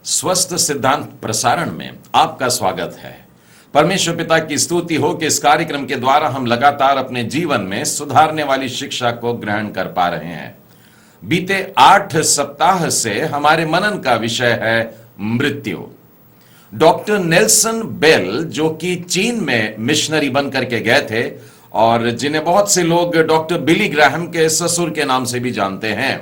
स्वस्थ सिद्धांत प्रसारण में आपका स्वागत है। परमेश्वर पिता की स्तुति हो कि इस कार्यक्रम के द्वारा हम लगातार अपने जीवन में सुधारने वाली शिक्षा को ग्रहण कर पा रहे हैं। बीते 8 सप्ताह से हमारे मनन का विषय है मृत्यु। डॉक्टर नेल्सन बेल, जो कि चीन में मिशनरी बन करके गए थे और जिन्हें बहुत से लोग डॉक्टर बिली ग्राहम के ससुर के नाम से भी जानते हैं,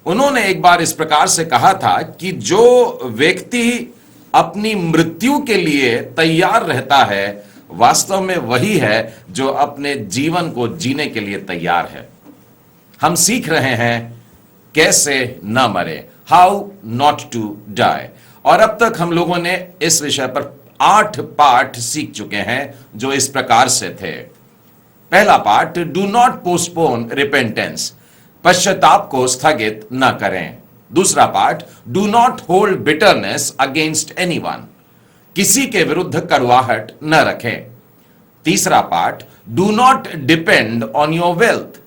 उन्होंने एक बार इस प्रकार से कहा था कि जो व्यक्ति अपनी मृत्यु के लिए तैयार रहता है, वास्तव में वही है जो अपने जीवन को जीने के लिए तैयार है। हम सीख रहे हैं कैसे न मरे, हाउ नॉट टू डाई, और अब तक हम लोगों ने इस विषय पर 8 पाठ सीख चुके हैं जो इस प्रकार से थे। पहला पाठ, डू नॉट पोस्टपोन रिपेंटेंस, पश्चाताप को स्थगित न करें। दूसरा पाठ, do not hold bitterness against anyone, किसी के विरुद्ध कड़वाहट न रखें। तीसरा पाठ, do not depend on your wealth,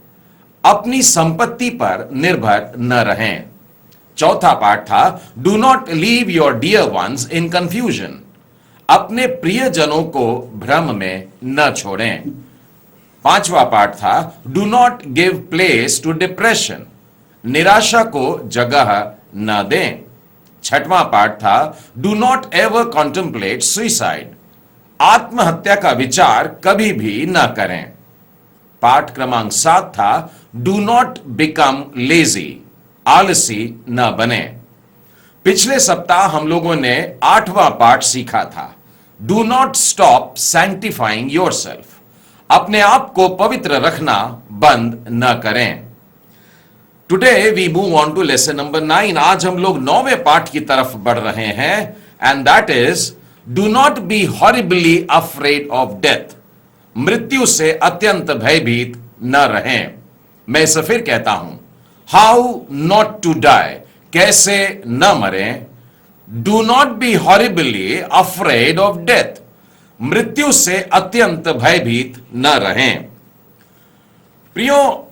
अपनी संपत्ति पर निर्भर न रहें। चौथा पाठ था, do not leave your dear ones in confusion, अपने प्रियजनों को भ्रम में न छोड़ें। पांचवा पाठ था, do not give place to depression, निराशा को जगह न दें। छठवां पाठ था, do not ever contemplate suicide, आत्महत्या का विचार कभी भी न करें। पाठ क्रमांक 7 था, डू नॉट बिकम लेजी, आलसी न बने। पिछले सप्ताह हम लोगों ने 8वां पाठ सीखा था, do not stop sanctifying yourself, अपने आप को पवित्र रखना बंद न करें। Today we move on to lesson number 9। आज हम लोग 9वें पाठ की तरफ बढ़ रहे हैं, and that is do not be horribly afraid of death, मृत्यु से अत्यंत भयभीत न रहें। मैं इसे फिर कहता हूं, हाउ नॉट टू डाई, कैसे न मरें। Do not be horribly afraid of death, मृत्यु से अत्यंत भयभीत न रहें। प्रियो,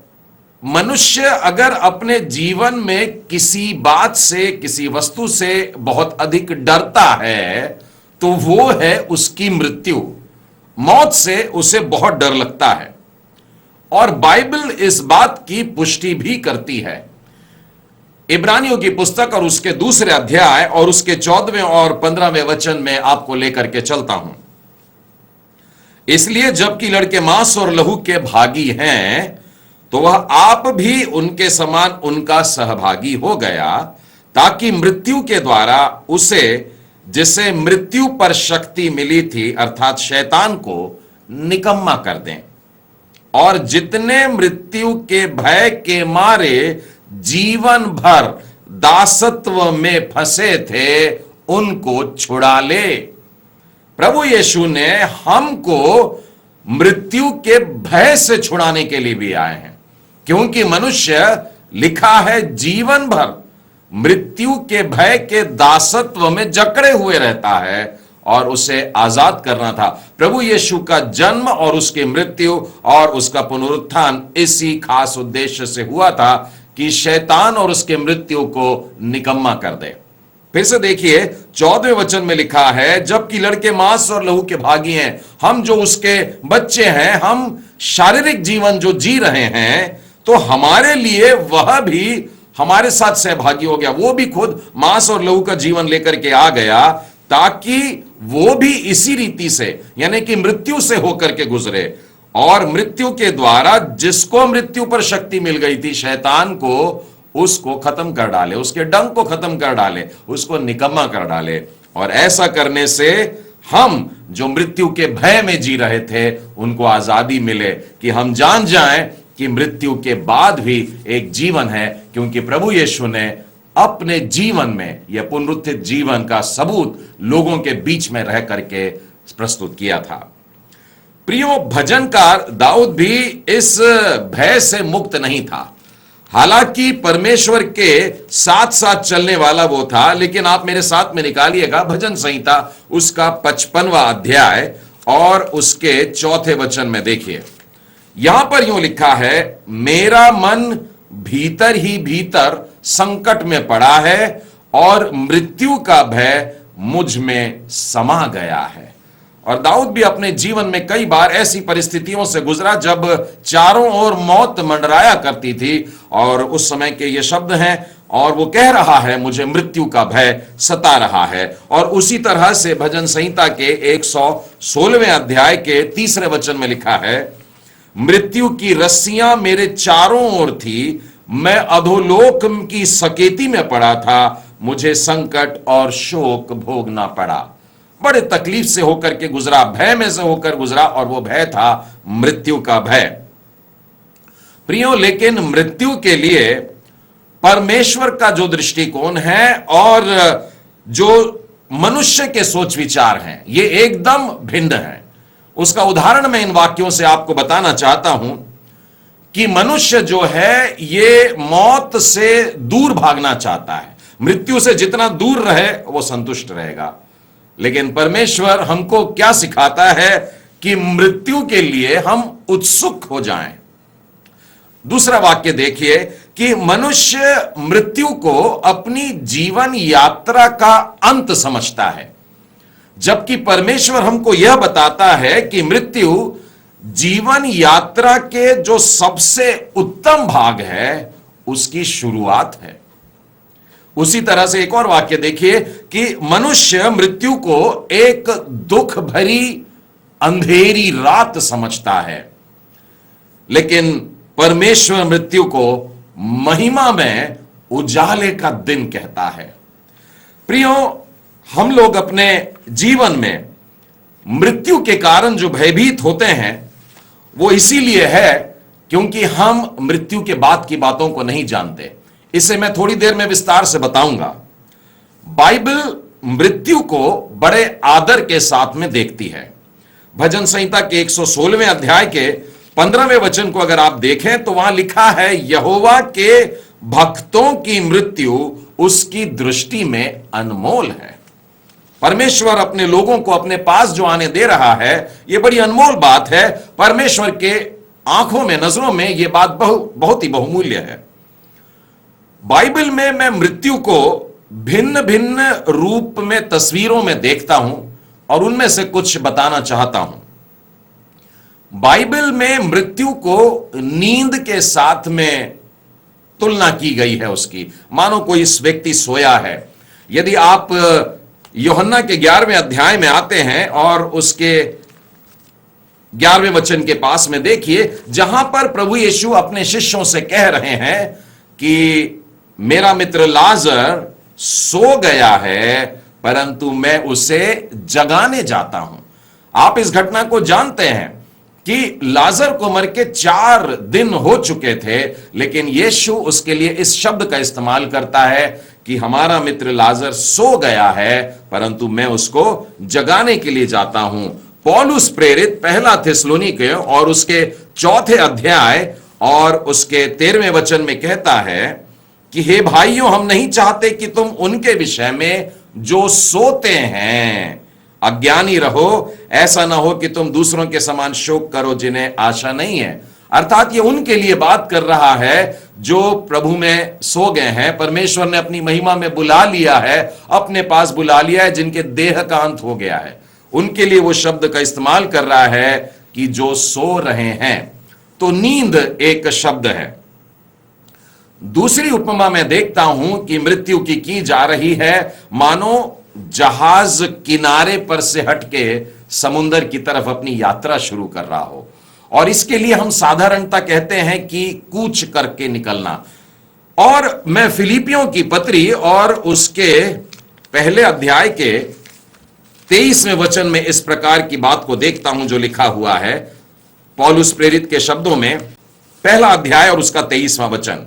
मनुष्य अगर अपने जीवन में किसी बात से, किसी वस्तु से बहुत अधिक डरता है तो वो है उसकी मृत्यु। मौत से उसे बहुत डर लगता है, और बाइबल इस बात की पुष्टि भी करती है। इब्रानियों की पुस्तक और उसके 2 अध्याय और उसके 14वें और 15वें वचन में आपको लेकर के चलता हूं। इसलिए जबकि लड़के मांस और लहू के भागी हैं, तो वह आप भी उनके समान उनका सहभागी हो गया, ताकि मृत्यु के द्वारा उसे, जिसे मृत्यु पर शक्ति मिली थी, अर्थात शैतान को निकम्मा कर दें, और जितने मृत्यु के भय के मारे जीवन भर दासत्व में फंसे थे उनको छुड़ा ले। प्रभु यीशु ने हमको मृत्यु के भय से छुड़ाने के लिए भी आए हैं, क्योंकि मनुष्य, लिखा है, जीवन भर मृत्यु के भय के दासत्व में जकड़े हुए रहता है और उसे आजाद करना था। प्रभु यीशु का जन्म और उसकी मृत्यु और उसका पुनरुत्थान इसी खास उद्देश्य से हुआ था कि शैतान और उसके मृत्यु को निकम्मा कर दे। फिर से देखिए, 14वें वचन में लिखा है, जबकि लड़के मांस और लहू के भागी हैं, हम जो उसके बच्चे हैं, हम शारीरिक जीवन जो जी रहे हैं, तो हमारे लिए वह भी हमारे साथ सहभागी हो गया। वो भी खुद मांस और लहू का जीवन लेकर के आ गया, ताकि वो भी इसी रीति से, यानी कि मृत्यु से होकर के गुजरे, और मृत्यु के द्वारा जिसको मृत्यु पर शक्ति मिल गई थी, शैतान को, उसको खत्म कर डाले, उसके डंक को खत्म कर डाले, उसको निकम्मा कर डाले। और ऐसा करने से हम जो मृत्यु के भय में जी रहे थे, उनको आजादी मिले कि हम जान जाएं कि मृत्यु के बाद भी एक जीवन है, क्योंकि प्रभु यीशु ने अपने जीवन में यह पुनरुत्थित जीवन का सबूत लोगों के बीच में रह करके प्रस्तुत किया था। प्रियो, भजनकार दाऊद भी इस भय से मुक्त नहीं था। हालांकि परमेश्वर के साथ साथ चलने वाला वो था, लेकिन आप मेरे साथ में निकालिएगा भजन संहिता उसका 55वां अध्याय और उसके 4थे वचन में देखिए। यहां पर यूं लिखा है, मेरा मन भीतर ही भीतर संकट में पड़ा है और मृत्यु का भय मुझ में समा गया है। और दाऊद भी अपने जीवन में कई बार ऐसी परिस्थितियों से गुजरा जब चारों ओर मौत मंडराया करती थी, और उस समय के ये शब्द हैं, और वो कह रहा है मुझे मृत्यु का भय सता रहा है। और उसी तरह से भजन संहिता के 116वें अध्याय के 3 वचन में लिखा है, मृत्यु की रस्सियां मेरे चारों ओर थी, मैं अधोलोक की सकेती में पड़ा था, मुझे संकट और शोक भोगना पड़ा। बड़े तकलीफ से होकर के गुजरा, भय में से होकर गुजरा, और वो भय था मृत्यु का भय। प्रियो, लेकिन मृत्यु के लिए परमेश्वर का जो दृष्टिकोण है और जो मनुष्य के सोच विचार हैं, ये एकदम भिन्न है। उसका उदाहरण मैं इन वाक्यों से आपको बताना चाहता हूं कि मनुष्य जो है ये मौत से दूर भागना चाहता है, मृत्यु से जितना दूर रहे वो संतुष्ट रहेगा। लेकिन परमेश्वर हमको क्या सिखाता है कि मृत्यु के लिए हम उत्सुक हो जाएं। दूसरा वाक्य देखिए कि मनुष्य मृत्यु को अपनी जीवन यात्रा का अंत समझता है, जबकि परमेश्वर हमको यह बताता है कि मृत्यु जीवन यात्रा के जो सबसे उत्तम भाग है उसकी शुरुआत है। उसी तरह से एक और वाक्य देखिए कि मनुष्य मृत्यु को एक दुख भरी अंधेरी रात समझता है, लेकिन परमेश्वर मृत्यु को महिमा में उजाले का दिन कहता है। प्रियो, हम लोग अपने जीवन में मृत्यु के कारण जो भयभीत होते हैं वो इसीलिए है क्योंकि हम मृत्यु के बाद की बातों को नहीं जानते। इसे मैं थोड़ी देर में विस्तार से बताऊंगा। बाइबल मृत्यु को बड़े आदर के साथ में देखती है। भजन संहिता के 116वें अध्याय के 15वें वचन को अगर आप देखें तो वहां लिखा है, यहोवा के भक्तों की मृत्यु उसकी दृष्टि में अनमोल है। परमेश्वर अपने लोगों को अपने पास जो आने दे रहा है, यह बड़ी अनमोल बात है। परमेश्वर के आंखों में, नजरों में यह बात बहुत ही बहुमूल्य है। बाइबल में मैं मृत्यु को भिन्न भिन्न रूप में, तस्वीरों में देखता हूं और उनमें से कुछ बताना चाहता हूं। बाइबल में मृत्यु को नींद के साथ में तुलना की गई है उसकी, मानो कोई इस व्यक्ति सोया है। यदि आप यूहन्ना के 11वें अध्याय में आते हैं और उसके 11वें वचन के पास में देखिए, जहां पर प्रभु यीशु अपने शिष्यों से कह रहे हैं कि मेरा मित्र लाजर सो गया है, परंतु मैं उसे जगाने जाता हूं। आप इस घटना को जानते हैं कि लाजर को मर के 4 दिन हो चुके थे, लेकिन यीशु उसके लिए इस शब्द का इस्तेमाल करता है कि हमारा मित्र लाजर सो गया है, परंतु मैं उसको जगाने के लिए जाता हूं। पौलुस प्रेरित 1 थिस्सलुनीके और उसके 4 अध्याय और उसके 13वें वचन में कहता है कि हे भाइयों, हम नहीं चाहते कि तुम उनके विषय में जो सोते हैं अज्ञानी रहो, ऐसा ना हो कि तुम दूसरों के समान शोक करो जिन्हें आशा नहीं है। अर्थात ये उनके लिए बात कर रहा है जो प्रभु में सो गए हैं। परमेश्वर ने अपनी महिमा में बुला लिया है, अपने पास बुला लिया है, जिनके देह का अंत हो गया है। उनके लिए वो शब्द का इस्तेमाल कर रहा है कि जो सो रहे हैं। तो नींद एक शब्द है। दूसरी उपमा में देखता हूं कि मृत्यु की जा रही है मानो जहाज किनारे पर से हटके समुद्र की तरफ अपनी यात्रा शुरू कर रहा हो, और इसके लिए हम साधारणता कहते हैं कि कूच करके निकलना। और मैं फिलिपियों की पत्री और उसके 1 अध्याय के 23वें वचन में इस प्रकार की बात को देखता हूं जो लिखा हुआ है पौलुस प्रेरित के शब्दों में, 1 अध्याय और उसका 23वां वचन।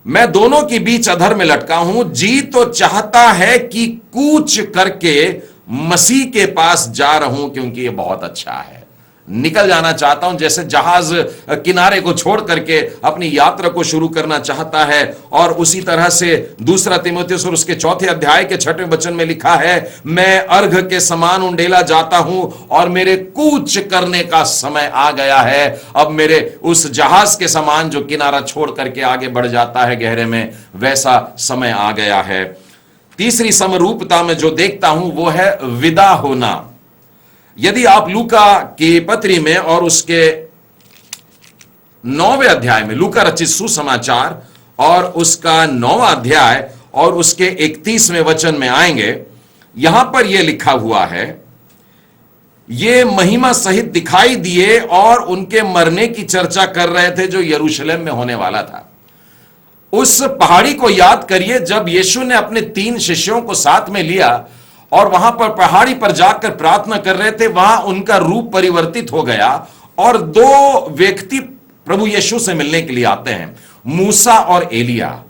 मैं दोनों के बीच अधर में लटका हूं, जी तो चाहता है कि कूच करके मसीह के पास जा रहा हूं, क्योंकि यह बहुत अच्छा है। निकल जाना चाहता हूं, जैसे जहाज किनारे को छोड़ करके अपनी यात्रा को शुरू करना चाहता है। और उसी तरह से 2 तीमुथियुस और उसके 4 अध्याय के 6वें वचन में लिखा है, मैं अर्घ के समान उंडेला जाता हूं और मेरे कूच करने का समय आ गया है। अब मेरे उस जहाज के समान जो किनारा छोड़ करके आगे बढ़ जाता है गहरे में, वैसा समय आ गया है। तीसरी समरूपता में जो देखता हूं वो है विदा होना। यदि आप लूका की पत्री में और उसके 9वें अध्याय में, लूका रचित सुसमाचार और उसका 9वां अध्याय और उसके 31वें वचन में आएंगे, यहां पर यह लिखा हुआ है, ये महिमा सहित दिखाई दिए और उनके मरने की चर्चा कर रहे थे जो यरूशलेम में होने वाला था। उस पहाड़ी को याद करिए जब यीशु ने अपने 3 शिष्यों को साथ में लिया और वहां पर पहाड़ी पर जाकर प्रार्थना कर रहे थे, वहां उनका रूप परिवर्तित हो गया और 2 व्यक्ति प्रभु यीशु से मिलने के लिए आते हैं, मूसा और एलिया,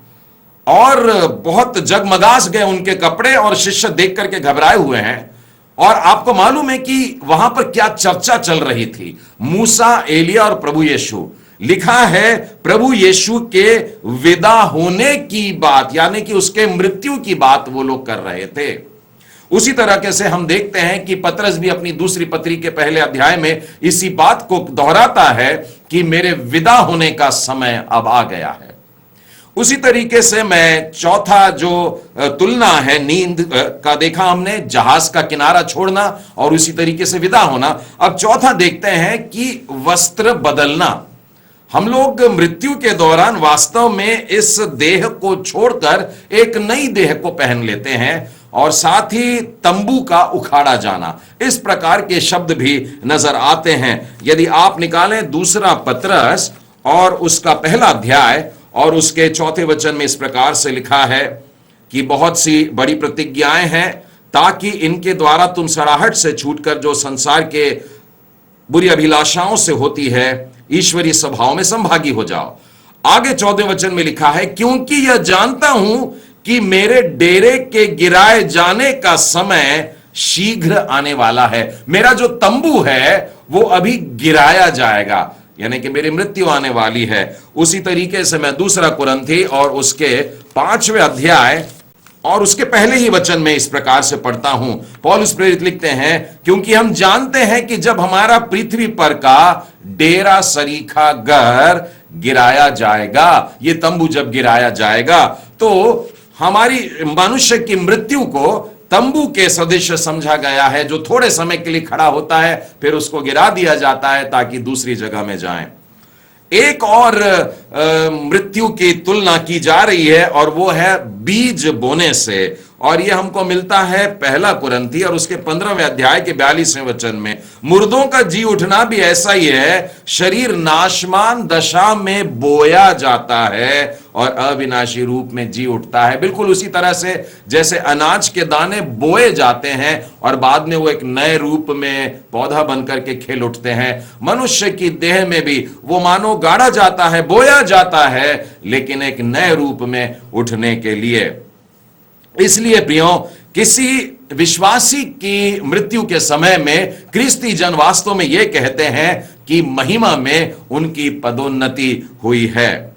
और बहुत जगमगास गए उनके कपड़े और शिष्य देख करके घबराए हुए हैं। और आपको मालूम है कि वहां पर क्या चर्चा चल रही थी, मूसा, एलिया और प्रभु यीशु। लिखा है प्रभु यीशु के विदा होने की बात, यानी कि उसके मृत्यु की बात वो लोग कर रहे थे। उसी तरह से हम देखते हैं कि पतरस भी अपनी दूसरी पत्री के पहले अध्याय में इसी बात को दोहराता है कि मेरे विदा होने का समय अब आ गया है। उसी तरीके से मैं चौथा जो तुलना है नींद का देखा हमने, जहाज का किनारा छोड़ना और उसी तरीके से विदा होना। अब चौथा देखते हैं कि वस्त्र बदलना। हम लोग मृत्यु के दौरान वास्तव में इस देह को छोड़कर एक नई देह को पहन लेते हैं, और साथ ही तंबू का उखाड़ा जाना, इस प्रकार के शब्द भी नजर आते हैं। यदि आप निकालें दूसरा पतरस और उसका पहला अध्याय और उसके 4 वचन में इस प्रकार से लिखा है कि बहुत सी बड़ी प्रतिज्ञाएं हैं ताकि इनके द्वारा तुम सड़ाहट से छूटकर जो संसार के बुरी अभिलाषाओं से होती है ईश्वरीय स्वभाव में संभागी हो जाओ। आगे 14 वचन में लिखा है, क्योंकि यह जानता हूं कि मेरे डेरे के गिराए जाने का समय शीघ्र आने वाला है। मेरा जो तंबू है वो अभी गिराया जाएगा, यानी कि मेरी मृत्यु आने वाली है। उसी तरीके से मैं दूसरा कुरिन्थी और उसके 5वें अध्याय और उसके पहले ही वचन में इस प्रकार से पढ़ता हूं। पौलुस प्रेरित लिखते हैं, क्योंकि हम जानते हैं कि जब हमारा पृथ्वी पर का डेरा सरीखा घर गिराया जाएगा, ये तंबू जब गिराया जाएगा, तो हमारी मनुष्य की मृत्यु को तंबू के सदृश समझा गया है, जो थोड़े समय के लिए खड़ा होता है फिर उसको गिरा दिया जाता है ताकि दूसरी जगह में जाएं। एक और मृत्यु की तुलना की जा रही है और वो है बीज बोने से, और यह हमको मिलता है पहला कुरिन्थी और उसके 15वें अध्याय के 42वें वचन में। मुर्दों का जी उठना भी ऐसा ही है, शरीर नाशमान दशा में बोया जाता है और अविनाशी रूप में जी उठता है। बिल्कुल उसी तरह से जैसे अनाज के दाने बोए जाते हैं और बाद में वो एक नए रूप में पौधा बनकर के खिल उठते हैं, मनुष्य की देह में भी वो मानो गाड़ा जाता है, बोया जाता है, लेकिन एक नए रूप में उठने के लिए। इसलिए प्रियो, किसी विश्वासी की मृत्यु के समय में क्रिस्ती जन वास्तव में यह कहते हैं कि महिमा में उनकी पदोन्नति हुई है।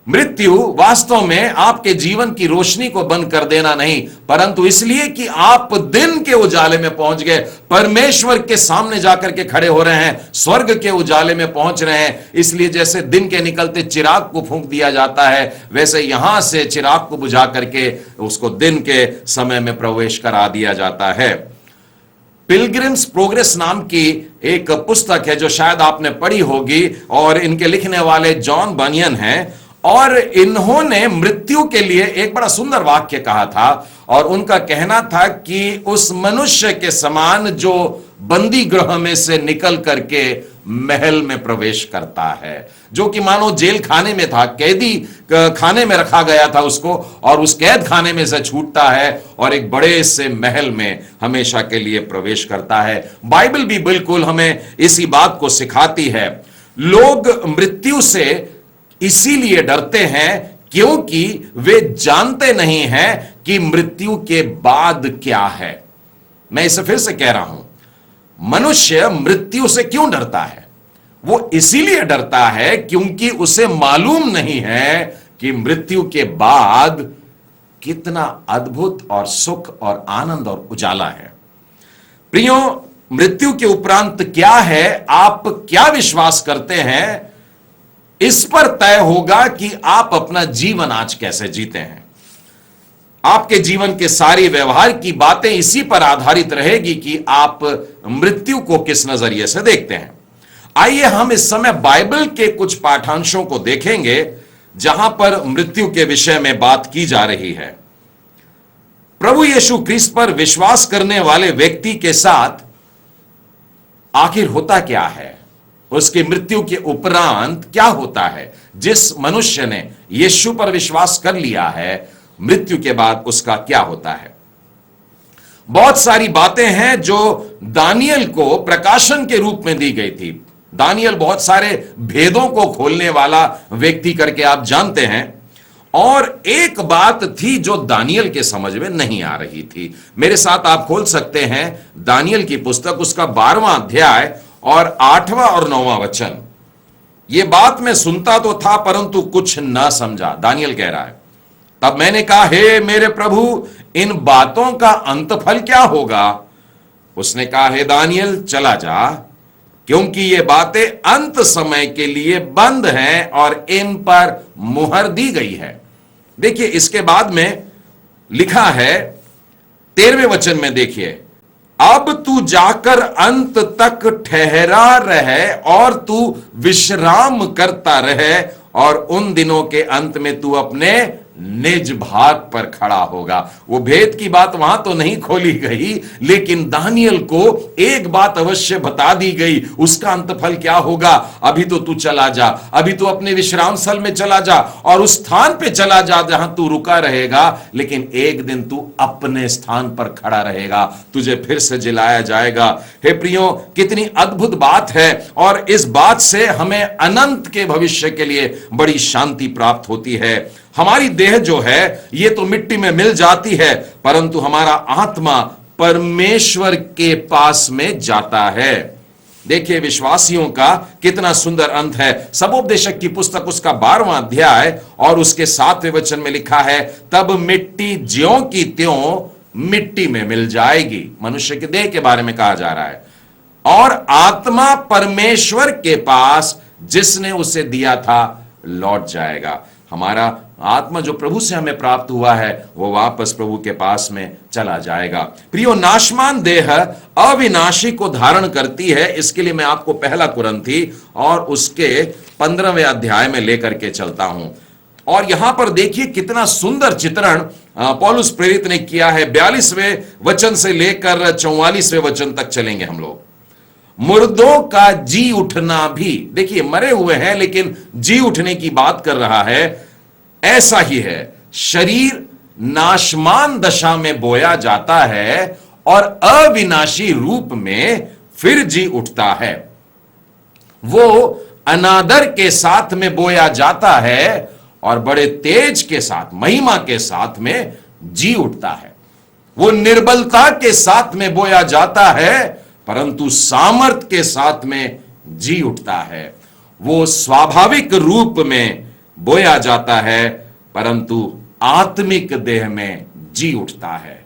मृत्यु वास्तव में आपके जीवन की रोशनी को बंद कर देना नहीं, परंतु इसलिए कि आप दिन के उजाले में पहुंच गए, परमेश्वर के सामने जाकर के खड़े हो रहे हैं, स्वर्ग के उजाले में पहुंच रहे हैं। इसलिए जैसे दिन के निकलते चिराग को फूंक दिया जाता है, वैसे यहां से चिराग को बुझा करके उसको दिन के समय में प्रवेश करा दिया जाता है। पिलग्रिम्स प्रोग्रेस नाम की एक पुस्तक है जो शायद आपने पढ़ी होगी, और इनके लिखने वाले जॉन बनियन हैं, और इन्होंने मृत्यु के लिए एक बड़ा सुंदर वाक्य कहा था, और उनका कहना था कि उस मनुष्य के समान जो बंदी गृह में से निकल करके महल में प्रवेश करता है, जो कि मानो जेल खाने में था, कैदी खाने में रखा गया था उसको, और उस कैद खाने में से छूटता है और एक बड़े से महल में हमेशा के लिए प्रवेश करता है। बाइबल भी बिल्कुल हमें इसी बात को सिखाती है। लोग मृत्यु से इसीलिए डरते हैं क्योंकि वे जानते नहीं हैं कि मृत्यु के बाद क्या है। मैं इसे फिर से कह रहा हूं, मनुष्य मृत्यु से क्यों डरता है? वो इसीलिए डरता है क्योंकि उसे मालूम नहीं है कि मृत्यु के बाद कितना अद्भुत और सुख और आनंद और उजाला है। प्रियो, मृत्यु के उपरांत क्या है, आप क्या विश्वास करते हैं, इस पर तय होगा कि आप अपना जीवन आज कैसे जीते हैं। आपके जीवन के सारी व्यवहार की बातें इसी पर आधारित रहेगी कि आप मृत्यु को किस नजरिए से देखते हैं। आइए हम इस समय बाइबल के कुछ पाठांशों को देखेंगे जहां पर मृत्यु के विषय में बात की जा रही है। प्रभु यीशु क्रिस्त पर विश्वास करने वाले व्यक्ति के साथ आखिर होता क्या है, उसकी मृत्यु के उपरांत क्या होता है। जिस मनुष्य ने यीशु पर विश्वास कर लिया है, मृत्यु के बाद उसका क्या होता है। बहुत सारी बातें हैं जो दानियल को प्रकाशन के रूप में दी गई थी। दानियल बहुत सारे भेदों को खोलने वाला व्यक्ति करके आप जानते हैं, और एक बात थी जो दानियल के समझ में नहीं आ रही थी। मेरे साथ आप खोल सकते हैं दानियल की पुस्तक, उसका 12वां अध्याय और 8वां और 9वां वचन। यह बात मैं सुनता तो था परंतु कुछ ना समझा। दानियल कह रहा है, तब मैंने कहा, हे मेरे प्रभु, इन बातों का अंत फल क्या होगा। उसने कहा, हे दानियल, चला जा, क्योंकि ये बातें अंत समय के लिए बंद हैं और इन पर मुहर दी गई है। देखिए, इसके बाद में लिखा है 13वें वचन में, देखिए, अब तू जाकर अंत तक ठहरा रहे और तू विश्राम करता रहे, और उन दिनों के अंत में तू अपने निज भाग पर खड़ा होगा। वो भेद की बात वहां तो नहीं खोली गई, लेकिन दानियल को एक बात अवश्य बता दी गई, उसका अंतफल क्या होगा। अभी तो तू चला जा, अभी तू अपने विश्राम स्थल में चला जा और उस स्थान पे चला जा जहां तू रुका रहेगा, लेकिन एक दिन तू अपने स्थान पर खड़ा रहेगा, तुझे फिर से जिलाया जाएगा। हे प्रियो, कितनी अद्भुत बात है, और इस बात से हमें अनंत के भविष्य के लिए बड़ी शांति प्राप्त होती है। हमारी देह जो है ये तो मिट्टी में मिल जाती है, परंतु हमारा आत्मा परमेश्वर के पास में जाता है। देखिए, विश्वासियों का कितना सुंदर अंत है। सबोपदेशक की पुस्तक उसका 12वां अध्याय और उसके 7वें वचन में लिखा है, तब मिट्टी ज्यों की त्यों मिट्टी में मिल जाएगी। मनुष्य के देह के बारे में कहा जा रहा है, और आत्मा परमेश्वर के पास जिसने उसे दिया था लौट जाएगा। हमारा आत्मा जो प्रभु से हमें प्राप्त हुआ है वो वापस प्रभु के पास में चला जाएगा। प्रियो, नाशमान देह अविनाशी को धारण करती है। इसके लिए मैं आपको पहला कुरिन्थी और उसके 15वें अध्याय में लेकर के चलता हूं, और यहां पर देखिए कितना सुंदर चित्रण पौलुस प्रेरित ने किया है। 42वें वचन से लेकर 44वें वचन तक चलेंगे हम लोग। मुर्दों का जी उठना भी, देखिए मरे हुए हैं लेकिन जी उठने की बात कर रहा है, ऐसा ही है। शरीर नाशमान दशा में बोया जाता है और अविनाशी रूप में फिर जी उठता है। वो अनादर के साथ में बोया जाता है और बड़े तेज के साथ, महिमा के साथ में जी उठता है। वो निर्बलता के साथ में बोया जाता है परंतु सामर्थ के साथ में जी उठता है। वो स्वाभाविक रूप में बोया जाता है परंतु आत्मिक देह में जी उठता है।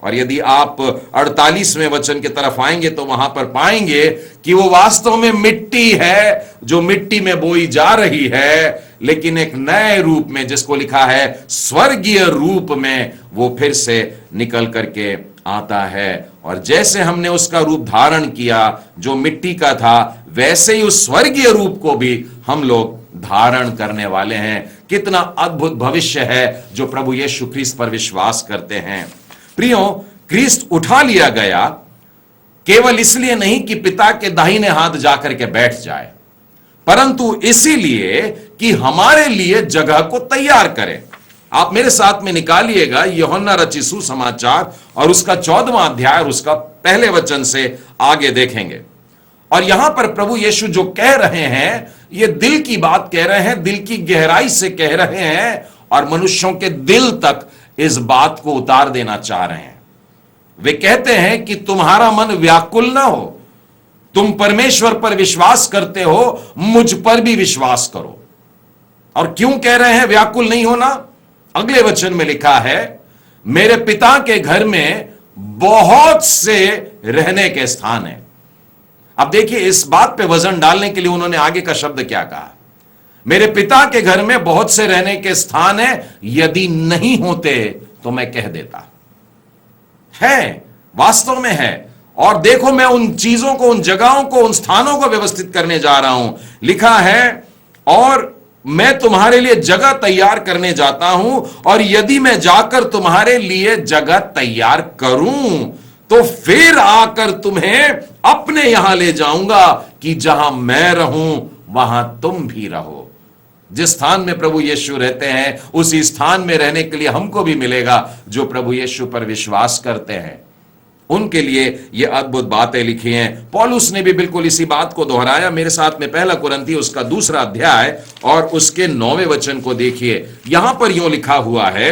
और यदि आप 48वें वचन की तरफ आएंगे तो वहां पर पाएंगे कि वो वास्तव में मिट्टी है जो मिट्टी में बोई जा रही है, लेकिन एक नए रूप में, जिसको लिखा है स्वर्गीय रूप में, वो फिर से निकल करके आता है। और जैसे हमने उसका रूप धारण किया जो मिट्टी का था, वैसे ही उस स्वर्गीय रूप को भी हम लोग धारण करने वाले हैं। कितना अद्भुत भविष्य है जो प्रभु यीशु ख्रीस्त पर विश्वास करते हैं। प्रियो, ख्रीस्त उठा लिया गया केवल इसलिए नहीं कि पिता के दाहिने हाथ जाकर के बैठ जाए, परंतु इसीलिए कि हमारे लिए जगह को तैयार करे। आप मेरे साथ में निकालिएगा यूहन्ना रचित सुसमाचार और उसका 14वां अध्याय और उसका पहले वचन से आगे देखेंगे। और यहां पर प्रभु यीशु जो कह रहे हैं, ये दिल की बात कह रहे हैं, दिल की गहराई से कह रहे हैं और मनुष्यों के दिल तक इस बात को उतार देना चाह रहे हैं। वे कहते हैं कि तुम्हारा मन व्याकुल ना हो, तुम परमेश्वर पर विश्वास करते हो, मुझ पर भी विश्वास करो। और क्यों कह रहे हैं व्याकुल नहीं होना? अगले वचन में लिखा है, मेरे पिता के घर में बहुत से रहने के स्थान हैं। अब देखिए, इस बात पे वजन डालने के लिए उन्होंने आगे का शब्द क्या कहा, मेरे पिता के घर में बहुत से रहने के स्थान हैं, यदि नहीं होते तो मैं कह देता। है, वास्तव में है। और देखो, मैं उन चीजों को, उन जगहों को, उन स्थानों को व्यवस्थित करने जा रहा हूं। लिखा है, और मैं तुम्हारे लिए जगह तैयार करने जाता हूं, और यदि मैं जाकर तुम्हारे लिए जगह तैयार करूं तो फिर आकर तुम्हें अपने यहां ले जाऊंगा, कि जहां मैं रहूं वहां तुम भी रहो। जिस स्थान में प्रभु यीशु रहते हैं, उसी स्थान में रहने के लिए हमको भी मिलेगा जो प्रभु यीशु पर विश्वास करते हैं। उनके लिए ये अद्भुत बातें लिखी हैं। पौलुस ने भी बिल्कुल इसी बात को दोहराया। मेरे साथ में पहला कुरिन्थी उसका 2 अध्याय और उसके 9वें वचन को देखिए। यहां पर यूं लिखा हुआ है,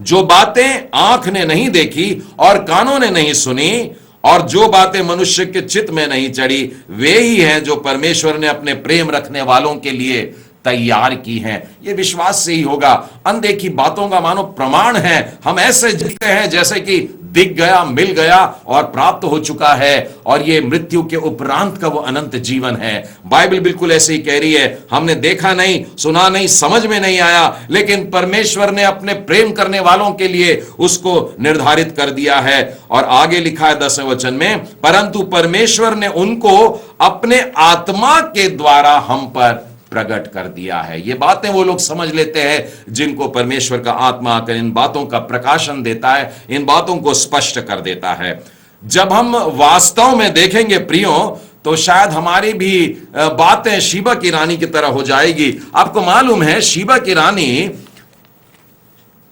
जो बातें आंख ने नहीं देखी और कानों ने नहीं सुनी, और जो बातें मनुष्य के चित्त में नहीं चढ़ी, वे ही हैं जो परमेश्वर ने अपने प्रेम रखने वालों के लिए तैयार की हैं। यह विश्वास से ही होगा। अनदेखी बातों का मानो प्रमाण है। हम ऐसे जीते हैं जैसे कि दिख गया, मिल गया और प्राप्त हो चुका है, और यह मृत्यु के उपरांत का वो अनंत जीवन है। बाइबल बिल्कुल ऐसे ही कह रही है। हमने देखा नहीं, सुना नहीं, समझ में नहीं आया, लेकिन परमेश्वर ने अपने प्रेम करने वालों के लिए उसको निर्धारित कर दिया है। और आगे लिखा है 10वें वचन में, परंतु परमेश्वर ने उनको अपने आत्मा के द्वारा हम पर प्रकट कर दिया है। ये बातें वो लोग समझ लेते हैं जिनको परमेश्वर का आत्मा आकर इन बातों का प्रकाशन देता है, इन बातों को स्पष्ट कर देता है। जब हम वास्तव में देखेंगे प्रियो, तो शायद हमारी भी बातें शीबा की रानी की तरह हो जाएगी। आपको मालूम है, शीबा की रानी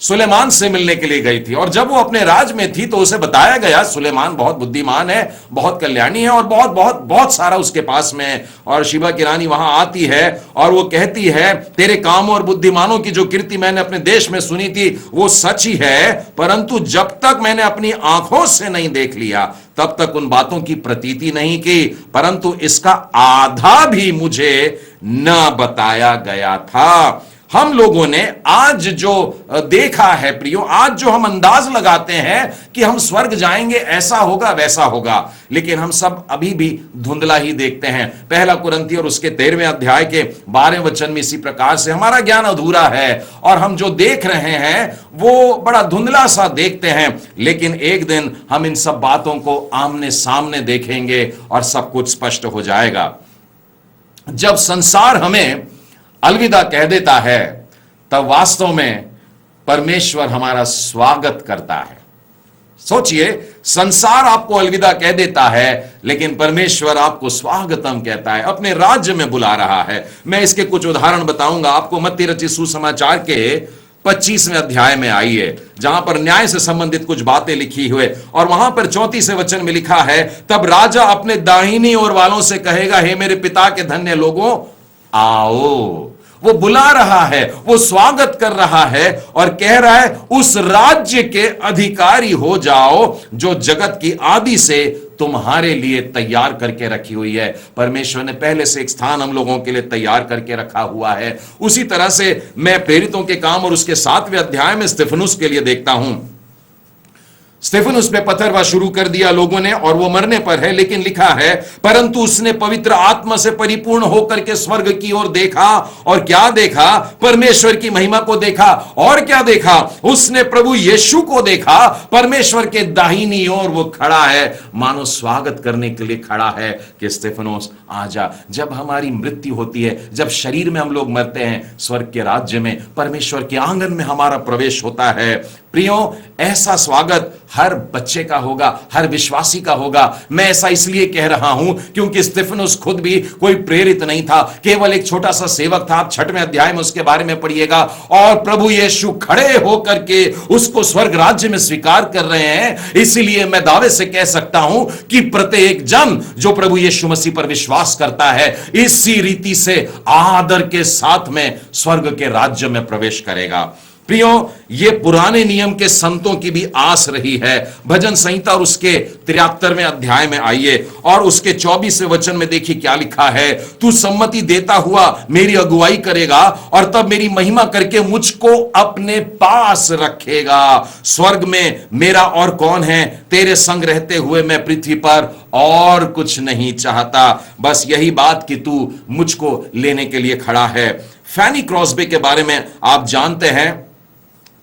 सुलेमान से मिलने के लिए गई थी, और जब वो अपने राज में थी तो उसे बताया गया सुलेमान बहुत बुद्धिमान है, बहुत कल्याणी है, और बहुत बहुत बहुत सारा उसके पास में है। और शीबा की रानी वहां आती है और वो कहती है, तेरे कामों और बुद्धिमानों की जो कीर्ति मैंने अपने देश में सुनी थी वो सच ही है, परंतु जब तक मैंने अपनी आंखों से नहीं देख लिया तब तक उन बातों की प्रतीति नहीं की, परंतु इसका आधा भी मुझे न बताया गया था। हम लोगों ने आज जो देखा है प्रियो, आज जो हम अंदाज लगाते हैं कि हम स्वर्ग जाएंगे, ऐसा होगा वैसा होगा, लेकिन हम सब अभी भी धुंधला ही देखते हैं। पहला कुरिन्थी और उसके 13वें अध्याय के 12वें वचन में इसी प्रकार से हमारा ज्ञान अधूरा है, और हम जो देख रहे हैं वो बड़ा धुंधला सा देखते हैं। लेकिन एक दिन हम इन सब बातों को आमने सामने देखेंगे और सब कुछ स्पष्ट हो जाएगा। जब संसार हमें अलविदा कह देता है, तब वास्तव में परमेश्वर हमारा स्वागत करता है। सोचिए, संसार आपको अलविदा कह देता है, लेकिन परमेश्वर आपको स्वागतम कहता है, अपने राज्य में बुला रहा है। मैं इसके कुछ उदाहरण बताऊंगा आपको। मत्ती रचित सुसमाचार के 25वें अध्याय में आइए, जहां पर न्याय से संबंधित कुछ बातें लिखी हुए, और वहां पर 34वें वचन में लिखा है, तब राजा अपने दाहिनी ओर वालों से कहेगा, हे मेरे पिता के धन्य लोगों, आओ। वो बुला रहा है, वो स्वागत कर रहा है, और कह रहा है, उस राज्य के अधिकारी हो जाओ जो जगत की आदि से तुम्हारे लिए तैयार करके रखी हुई है। परमेश्वर ने पहले से एक स्थान हम लोगों के लिए तैयार करके रखा हुआ है। उसी तरह से मैं प्रेरितों के काम और उसके 7वें अध्याय में स्तिफनुस के लिए देखता हूं। स्तिफनुस पे पथरवा शुरू कर दिया लोगों ने, और वो मरने पर है, लेकिन लिखा है, परंतु उसने पवित्र आत्मा से परिपूर्ण होकर के स्वर्ग की ओर देखा, और क्या देखा? परमेश्वर की महिमा को देखा। और क्या देखा? उसने प्रभु यीशु को देखा, परमेश्वर के दाहिनी ओर वो खड़ा है, मानो स्वागत करने के लिए खड़ा है कि स्तिफनुस आजा। जब हमारी मृत्यु होती है, जब शरीर में हम लोग मरते हैं, स्वर्ग के राज्य में, परमेश्वर के आंगन में हमारा प्रवेश होता है। प्रियो, ऐसा स्वागत हर बच्चे का होगा, हर विश्वासी का होगा। मैं ऐसा इसलिए कह रहा हूं क्योंकि स्तिफनुस खुद भी कोई प्रेरित नहीं था, केवल एक छोटा सा सेवक था। आप 6वें अध्याय में उसके बारे में पढ़िएगा, और प्रभु यीशु खड़े होकर के उसको स्वर्ग राज्य में स्वीकार कर रहे हैं। इसलिए मैं दावे से कह सकता हूं कि प्रत्येक जन जो प्रभु यीशु मसीह पर विश्वास करता है, इसी रीति से आदर के साथ में स्वर्ग के राज्य में प्रवेश करेगा। प्रियो, ये पुराने नियम के संतों की भी आस रही है। भजन संहिता और उसके 73वें अध्याय में आइए, और उसके 24वें वचन में देखिए क्या लिखा है, तू सम्मति देता हुआ मेरी अगुवाई करेगा, और तब मेरी महिमा करके मुझको अपने पास रखेगा। स्वर्ग में मेरा और कौन है? तेरे संग रहते हुए मैं पृथ्वी पर और कुछ नहीं चाहता, बस यही बात कि तू मुझको लेने के लिए खड़ा है। फैनी क्रॉसबे के बारे में आप जानते हैं,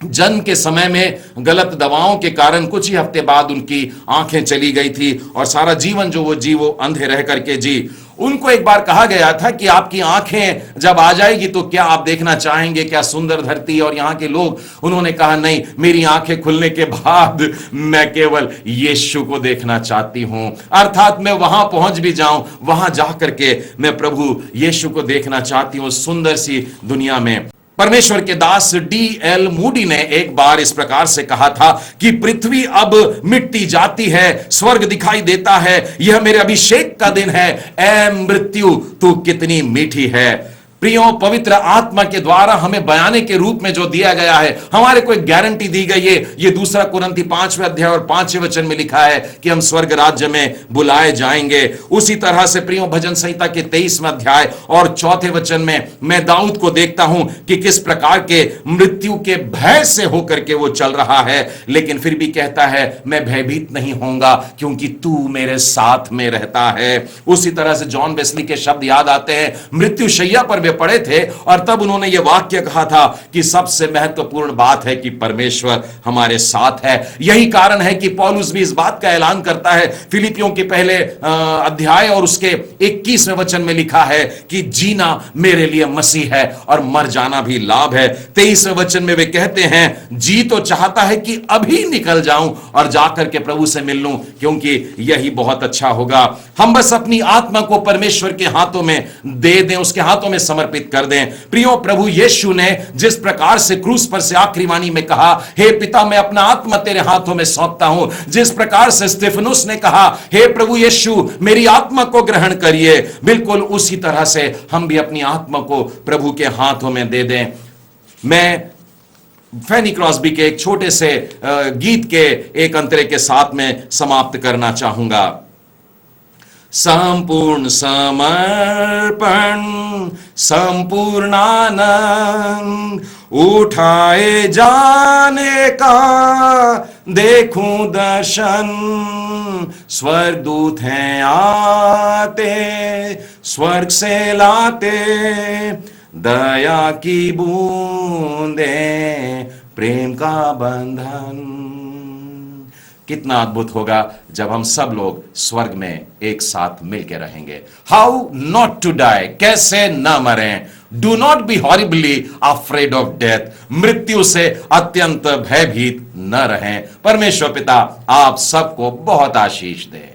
जन्म के समय में गलत दवाओं के कारण कुछ ही हफ्ते बाद उनकी आंखें चली गई थी और सारा जीवन जो वो अंधे रह करके जी। उनको एक बार कहा गया था कि आपकी आंखें जब आ जाएगी तो क्या आप देखना चाहेंगे, क्या सुंदर धरती और यहां के लोग। उन्होंने कहा नहीं, मेरी आंखें खुलने के बाद मैं केवल यीशु को देखना चाहती हूं, अर्थात मैं वहां पहुंच भी जाऊं, वहां जाकर के मैं प्रभु यीशु को देखना चाहती हूं सुंदर सी दुनिया में। परमेश्वर के दास D.L. मूडी ने एक बार इस प्रकार से कहा था कि पृथ्वी अब मिट्टी जाती है, स्वर्ग दिखाई देता है, यह मेरे अभिषेक का दिन है, ऐ मृत्यु तू कितनी मीठी है। प्रियो, पवित्र आत्मा के द्वारा हमें बयाने के रूप में जो दिया गया है, हमारे को एक गारंटी दी गई है। ये 2 कुरिन्थी 5वें अध्याय और 5वें वचन में लिखा है कि हम स्वर्ग राज्य में बुलाए जाएंगे। उसी तरह से प्रियो, भजन संहिता के 23वें अध्याय और 4थे वचन में मैं दाऊद को देखता हूं कि किस प्रकार के मृत्यु के भय से होकर के वो चल रहा है, लेकिन फिर भी कहता है मैं भयभीत नहीं होऊंगा क्योंकि तू मेरे साथ में रहता है। उसी तरह से जॉन वेस्ली के शब्द याद आते हैं, मृत्यु शैया पर वे पड़े थे और तब उन्होंने यह वाक्य कहा था कि सबसे महत्वपूर्ण बात है कि परमेश्वर हमारे साथ है। यही कारण है कि पौलुस भी इस बात का ऐलान करता है, फिलिपियों के पहले अध्याय और उसके 21वें वचन में लिखा है कि जीना मेरे लिए मसीह है और मर जाना भी लाभ है। 23वें वचन में वे कहते हैं, जी तो चाहता है कि अभी निकल जाऊं और जाकर के प्रभु से मिल लूं, क्योंकि यही बहुत अच्छा होगा। हम बस अपनी आत्मा को परमेश्वर के हाथों में दे दें, उसके हाथों में समर्पित कर दें। प्रियो, प्रभु यीशु ने जिस प्रकार से क्रूस पर से आखिरी वाणी में कहा, हे पिता मैं अपना आत्मा तेरे हाथों में सौंपता हूं, जिस प्रकार से स्तिफनुस ने कहा, हे प्रभु यीशु मेरी आत्मा को ग्रहण करिए, बिल्कुल उसी तरह से हम भी अपनी आत्मा को प्रभु के हाथों में दे दें। मैं फैनी क्रॉस्बी के एक छोटे से गीत के एक अंतरे के साथ में समाप्त करना चाहूंगा। संपूर्ण समर्पण, संपूर्ण आनंद, उठाए जाने का देखूं दर्शन, स्वर्गदूत हैं आते, स्वर्ग से लाते दया की बूंदे, प्रेम का बंधन। कितना अद्भुत होगा जब हम सब लोग स्वर्ग में एक साथ मिलकर रहेंगे। हाउ नॉट टू डाई, कैसे न मरें। Do not be horribly afraid of death, मृत्यु से अत्यंत भयभीत न रहें। परमेश्वर पिता आप सबको बहुत आशीष दे।